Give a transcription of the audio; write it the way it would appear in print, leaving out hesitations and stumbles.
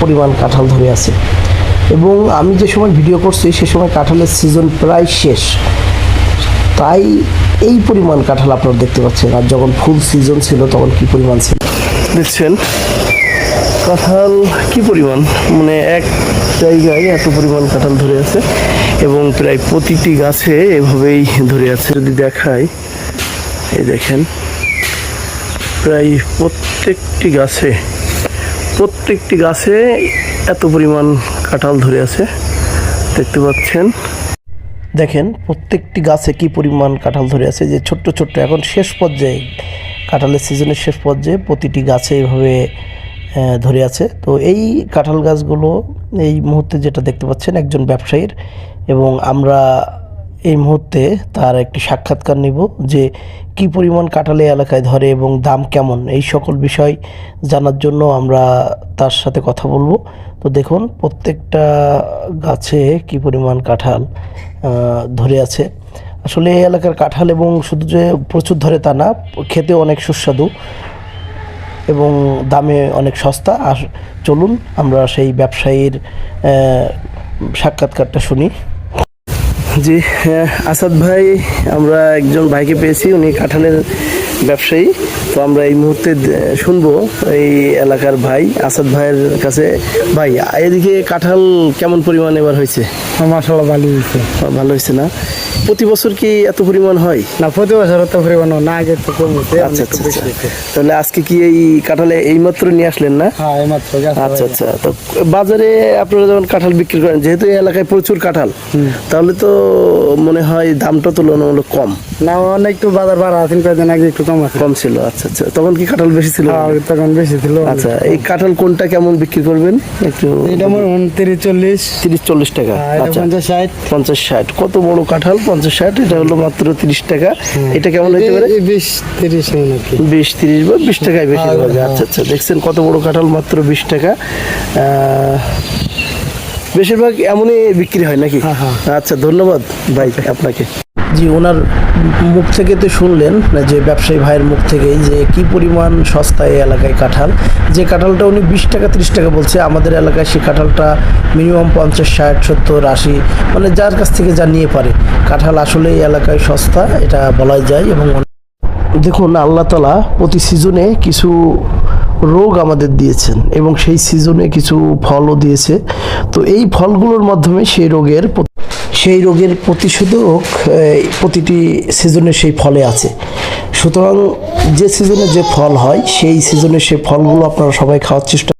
পরিমাণ কাঁঠাল ধরে আছে এবং আমি যে সময় ভিডিও করছি সে সময় কাঁঠালের সিজন প্রায় শেষ, তাই এই পরিমাণ কাঁঠাল আপনারা দেখতে পাচ্ছেন। আর যখন ফুল সিজন ছিল তখন কি পরিমাণ ছিল দেখছেন। কাঁঠাল কি পরিমাণ, মানে এক জায়গায় এত পরিমাণ কাঁঠাল ধরে আছে এবং প্রায় প্রতিটি গাছে এভাবেই ধরে আছে। যদি দেখাই, এই দেখেন প্রায় প্রত্যেকটি গাছে এত পরিমাণ কাঁঠাল ধরে আছে, দেখতে পাচ্ছেন। দেখেন প্রত্যেকটি গাছে কি পরিমাণ কাঁঠাল ধরে আছে, যে ছোট্ট ছোট্ট এখন শেষ পর্যায়ে কাঁঠালের সিজনের শেষ পর্যায়ে প্রতিটি গাছে এইভাবে ধরে আছে। তো এই কাঁঠাল গাছগুলো এই মুহূর্তে যেটা দেখতে পাচ্ছেন একজন ব্যবসায়ীর, এবং আমরা এই মুহূর্তে তার একটি সাক্ষাৎকার নিব যে কি পরিমাণ কাঁঠাল এই এলাকায় ধরে এবং দাম কেমন, এই সকল বিষয় জানার জন্য আমরা তার সাথে কথা বলবো। তো দেখুন প্রত্যেকটা গাছে কি পরিমাণ কাঁঠাল ধরে আছে। আসলে এই এলাকার কাঁঠাল এবং শুধু যে প্রচুর ধরে তা না, খেতে অনেক সুস্বাদু এবং দামে অনেক সস্তা। আর চলুন আমরা সেই ব্যবসায়ীর সাক্ষাৎকারটা শুনি। জি আসাদ ভাই, আমরা একজন ভাইকে পেয়েছি, উনি কাঁঠালের ব্যবসায়ী। তো আমরা এই মুহূর্তে শুনবো এই এলাকার ভাই আসাদ ভাইয়ের কাছে। ভাই, এদিকে কাঁঠাল কেমন পরিমাণ এবার হয়েছে? মাশাআল্লাহ ভালো হয়েছে। ভালো হয়েছে না? প্রতি বছর কি এত পরিমাণ হয়? না, প্রতি বছর এত পরিমাণ না, আগে একটু কম হয়েছে। আচ্ছা আচ্ছা, তাহলে আজকে কি এই কাঁঠালে এইমাত্র নিয়ে আসলেন না? হ্যাঁ, এইমাত্র। আচ্ছা আচ্ছা। তো বাজারে আপনারা যখন কাঁঠাল বিক্রি করেন, যেহেতু এই এলাকায় প্রচুর কাঁঠাল, তাহলে তো মনে হয় দামটা তুলনামূলক কম না? অনেক একটু বাজার বাড়া আছে, কয়েকদিন আগে একটু কম ছিল। আচ্ছা আচ্ছা, তখন কি কাঁঠাল বেশি ছিল? তখন বেশি ছিল। আচ্ছা, এই কাঁঠাল কোনটা কেমন বিক্রি করবেন একটু? এটা মনে হয় 30-40 টাকা। আচ্ছা, 50-60। কত বড় কাঁঠাল 50-60, এটা হলো মাত্র 30 টাকা। এটা কেমন হতে পারে? 20-30 নাকি? 20-30 বা 20 টাকায় বেশি হবে। আচ্ছা আচ্ছা, দেখছেন কত বড় কাঁঠাল, মাত্র 20 টাকা। বেশিরভাগ এমনই বিক্রি হয় নাকি? আচ্ছা, ধন্যবাদ ভাই আপনাকে। জি, ওনার মুখ থেকে তো শুনলেন যে ব্যবসায়ী ভাইয়ের মুখ থেকেই যে কি পরিমাণ সস্তা এই এলাকায় কাঁঠাল। যে কাঁঠালটা উনি 20 টাকা 30 টাকা বলছে, আমাদের এলাকায় সেই কাঁঠালটা মিনিমাম 50-60-70-80, মানে যার কাছ থেকে যা নিয়ে পারে। কাঁঠাল আসলে এই এলাকায় সস্তা, এটা বলাই যায়। এবং দেখুন আল্লাহ তাআলা প্রতি সিজনে কিছু রোগ আমাদের দিয়েছেন এবং সেই সিজনে কিছু ফলও দিয়েছে। তো এই ফলগুলোর মাধ্যমে সেই রোগের প্রতিষেধক প্রতিটি সিজনে সেই ফলে আছে। সুতরাং যে সিজনে যে ফল হয় সেই সিজনে সেই ফলগুলো আপনারা সবাই খাওয়ার চেষ্টা